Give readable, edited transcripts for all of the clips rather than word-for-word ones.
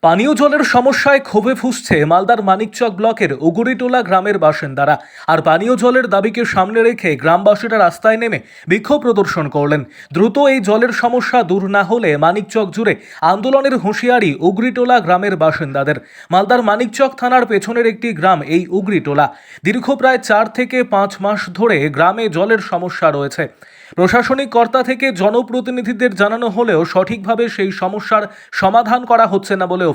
পানীয় জলের সমস্যায় ক্ষোভে ফুঁসছে মালদার মানিকচক ব্লকের উগুরিটোলা গ্রামের বাসিন্দারা। আর পানীয় জলের দাবিকে সামনে রেখে গ্রামবাসীরা রাস্তায় নেমে বিক্ষোভ প্রদর্শন করলেন। দ্রুত এই জলের সমস্যা দূর না হলে মানিকচক জুড়ে আন্দোলনের হুঁশিয়ারি উগরিটোলা গ্রামের বাসিন্দাদের। মালদার মানিকচক থানার পেছনের একটি গ্রাম এই উগরিটোলা। দীর্ঘ প্রায় 4 থেকে 5 মাস ধরে গ্রামে জলের সমস্যা রয়েছে। প্রশাসনিক কর্তা থেকে জনপ্রতিনিধিদের জানানো হলেও সঠিকভাবে সেই সমস্যার সমাধান করা হচ্ছে না বলে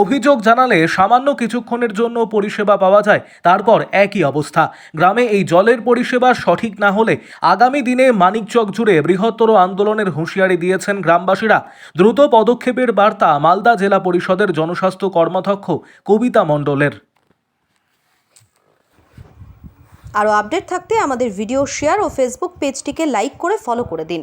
অভিযোগ জানালে সামান্য কিছুক্ষণের জন্য পরিষেবা পাওয়া যায়, তারপর একই অবস্থা। গ্রামে এই জলের পরিষেবা সঠিক না হলে আগামী দিনে মানিকচক জুড়ে বৃহত্তর আন্দোলনের হুঁশিয়ারি দিয়েছেন গ্রামবাসীরা। দ্রুত পদক্ষেপের বার্তা মালদা জেলা পরিষদের জনস্বাস্থ্য কর্মাধ্যক্ষ কবিতা মণ্ডলের। আরও আপডেট থাকতে আমাদের ভিডিও শেয়ার ও ফেসবুক পেজটিকে লাইক করে ফলো করে দিন।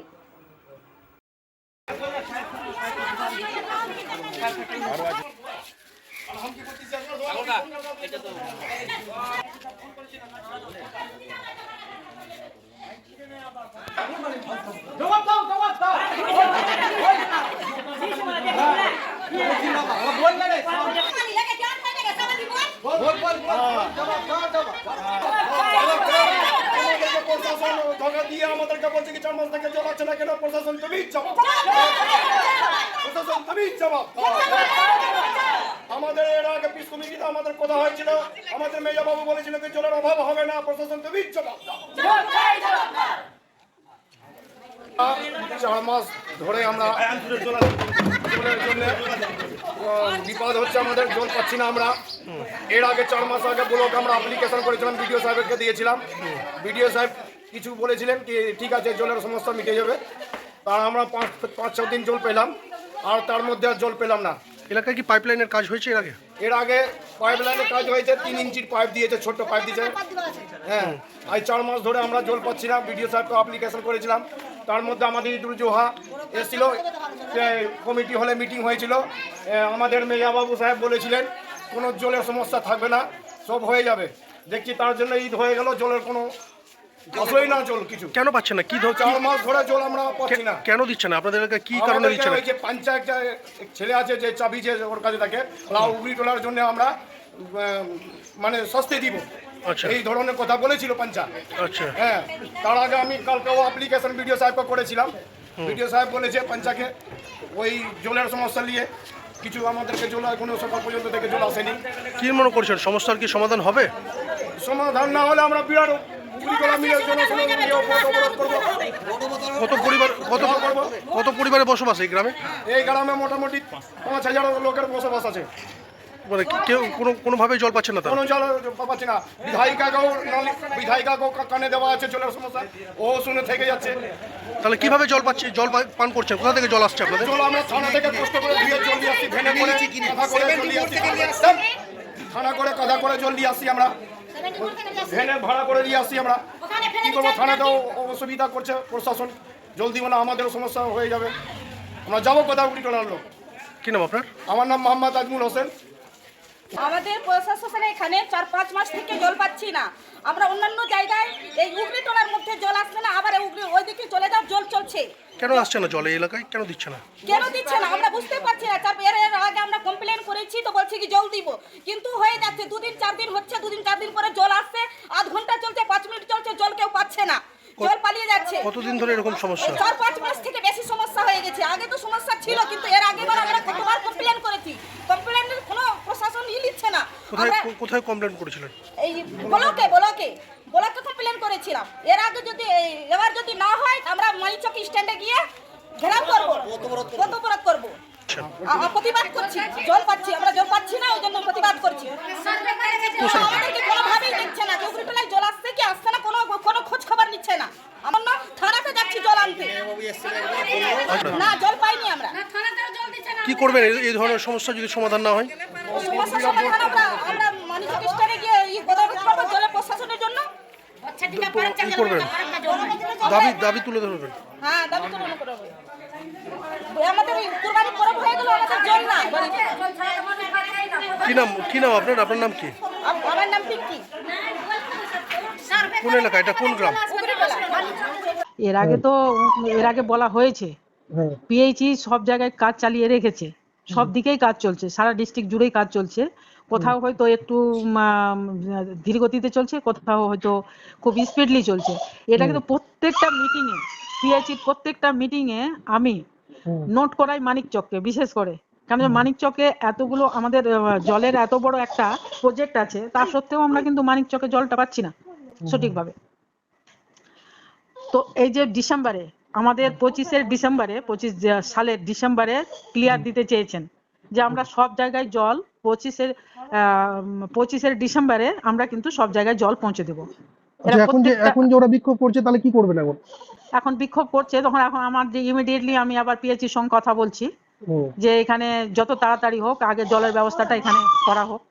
আমাদেরকে বলছে কি 4 মাস থেকে জল আছে না কেন? প্রশাসন তুমি জবাব, প্রশাসন তুমি জবাব। আমাদের এর আগে পিস কমিটিতে আমাদের কথা হয়েছিল, আমাদের মেজা বাবু বলেছিল যে জলের অভাব হবে না, প্রশাসন তুমি জবাব। 4 মাস ধরে আমরা জলের জন্য বিপদ হচ্ছে, আমাদের জল পাচ্ছি না আমরা। এর আগে 4 মাস আগে ব্লক আমরা অ্যাপ্লিকেশন করেছিলাম, বিডিও সাহেবকে দিয়েছিলাম। বিডিও সাহেব কিছু বলেছিলেন কি ঠিক আছে জলের সমস্যা মিটে যাবে। তার আমরা 5-6 দিন জল পেলাম, আর তার মধ্যে আর জল পেলাম না। এলাকায় কি পাইপলাইনের কাজ হয়েছে এর আগে পাইপলাইনের কাজ হয়েছে, 3 ইঞ্চির পাইপ দিয়েছে, ছোট্ট পাইপ দিয়েছে। হ্যাঁ, আজ 4 মাস ধরে আমরা জল পাচ্ছি না। বিডিও সাহেবকে অ্যাপ্লিকেশন করেছিলাম, তার মধ্যে আমাদের ইদুল জোহা এসেছিল, কমিটি হলে মিটিং হয়েছিল। আমাদের মেয়াবাবু সাহেব বলেছিলেন কোনো জলের সমস্যা থাকবে না, সব হয়ে যাবে। দেখছি তার জন্য ঈদ হয়ে গেল, জলের কোনো আসলেই না, জল কিছু কেন পাচ্ছে না? কি 4 মাস ধরে জল আমরা পাচ্ছি না। কেন দিচ্ছে না আপনাদের এলাকায়? কি কারণে দিচ্ছে না? যে পঞ্চায়েত ছেলে আছে যে চাবি যে ওর কাছে থাকে, উগরি তোলার জন্য আমরা মানে সস্তে দিব, এই ধরনের কথা বলেছিল পঞ্চায়েত। আচ্ছা, হ্যাঁ, তার আগে আমি কালকেও অ্যাপ্লিকেশন বিডিও সাহেবকে করেছিলাম। বিডিও সাহেব বলেছে পঞ্চায়েতকে ওই জলের সমস্যা নিয়ে কিছু আমাদেরকে জল এখনো সকাল পর্যন্ত থেকে জল আসেনি। কি মনে করছেন সমস্যার কি সমাধান হবে? সমাধান না হলে আমরা বিরাট কত পরিবারে বসবাস এই গ্রামে? এই গ্রামে মোটামুটি 5,000 লোকের বসবাস আছে। মানে কেউ কোনোভাবেই জল পাচ্ছে না? কোনো জল পাচ্ছি না। বিধায়িকাকেও কানে দেওয়া আছে জলের সমস্যা, ও শুনে থেকে যাচ্ছে। তাহলে কিভাবে জল পান করছেন? কোথা থেকে জল আসছে আপনাদের? জল আমরা থানা থেকে কষ্ট করে ধুয়ে জল নিয়ে আসছি, ভেনে করে কাঁধা করে জল নিয়ে আসছি, থানা করে কাঁধা করে জল নিয়ে আসছি আমরা, ভেনে ভাড়া করে দিয়ে আসছি আমরা। কি করবো, থানাতেও অসুবিধা করছে প্রশাসন, জল দিব না, আমাদেরও সমস্যা হয়ে যাবে। আমরা যাবো কোথাও উঠি টোলার লোক। কি নাম আপনার? আমার নাম মোহাম্মদ আজমুল হোসেন। আমাদের প্রশাসন এখানে 4-5 মাস থেকে জল পাচ্ছি না। আমরা অন্যান্য জায়গায় এই উগরিটোলার মধ্যে জল আসছে না, আবার ওইদিকে চলে যাও, জল চলছে। কেন আসছে না জল এই এলাকায়? কেন দিচ্ছে না? কেন দিচ্ছে না আমরা বুঝতে পারছি না। এর আগে আমরা কমপ্লেন করেছি, তো বলছি কি জল দিব, কিন্তু হয়ে যাচ্ছে 2 দিন 4 দিন হচ্ছে, 2 দিন 4 দিন পরে জল আসছে, আধ ঘন্টা চলছে, 5 মিনিট চলছে, জল কেউ পাচ্ছে না, জল পালিয়ে যাচ্ছে। কতদিন ধরে এরকম সমস্যা? 4-5 মাস থেকে বেশি সমস্যা হয়ে গেছে। আগে তো সমস্যা ছিল, কিন্তু এর আগে আমরা কতবার কমপ্লেন করেছি, কমপ্লেনের কোনো প্রশাসন নিচ্ছে না। কোথায় কমপ্লেন করেছিলেন? এই ব্লকে কমপ্লেন করেছিলাম। এবার যদি না হয় আমরা মানিকচক স্ট্যান্ডে গিয়ে ঘেরাও করবো, অবরোধ করবো, প্রতিবাদ করছি। জল পাচ্ছি, আমরা জল পাচ্ছি না, ওই জন্য প্রতিবাদ করছি। আমাদেরকে কোনোভাবেই দেখছে না, উগরিটোলায় জল আসছে কি আসছে না, কোনো খোঁজ খবর নিচ্ছে না। আমরা থানাতে যাচ্ছি জল আনতে, না জল পাইনি আমরা। কি করবেন এই ধরনের সমস্যা যদি সমাধান না হয়? সমস্যা সমাধান আমরা মানিকচক স্ট্যান্ডে গিয়ে অবরোধ করবো জলের প্রশাসনের জন্য। কি করবেন? দাবি তুলে ধরবেন? হ্যাঁ, দাবি তুলে করবো। আমাদের কুরবানি পরব হয়ে গেল, আমাদের জল নাই। কি নাম আপনার নাম কি? আমার নাম পিঙ্কি। কোন এলাকা এটা? কোন গ্রাম? এর আগে বলা হয়েছে, পিএইচই সব জায়গায় কাজ চালিয়ে রেখেছে, সব দিকেই কাজ চলছে, সারা ডিস্ট্রিক্ট জুড়েই কাজ চলছে। কোথাও হয়তো একটু ধীর গতিতে চলছে, কোথাও হয়তো খুব স্পিডলি চলছে। এটা কিন্তু প্রত্যেকটা মিটিংয়ে, পিএইচই প্রত্যেকটা মিটিংয়ে আমি নোট করাই মানিকচককে বিশেষ করে, কারণ মানিকচকে এতগুলো আমাদের জলের এত বড় একটা প্রজেক্ট আছে, তা সত্ত্বেও আমরা কিন্তু মানিকচকে জলটা পাচ্ছি না সঠিকভাবে। তো এই যে ডিসেম্বরে আমাদের 25 সালের ডিসেম্বরে ক্লিয়ার দিতে চেয়েছেন যে আমরা সব জায়গায় জল 25 ডিসেম্বরে আমরা কিন্তু সব জায়গায় জল পৌঁছে দেবো। এখন যে ওরা বিক্ষোভ করছে তাহলে কি করবেন এখন বিক্ষোভ করছে, তখন এখন আমার যে ইমিডিয়েটলি আমি আবার পিএইচির সঙ্গে কথা বলছি যে এখানে যত তাড়াতাড়ি হোক আগে জলের ব্যবস্থাটা এখানে করা হোক।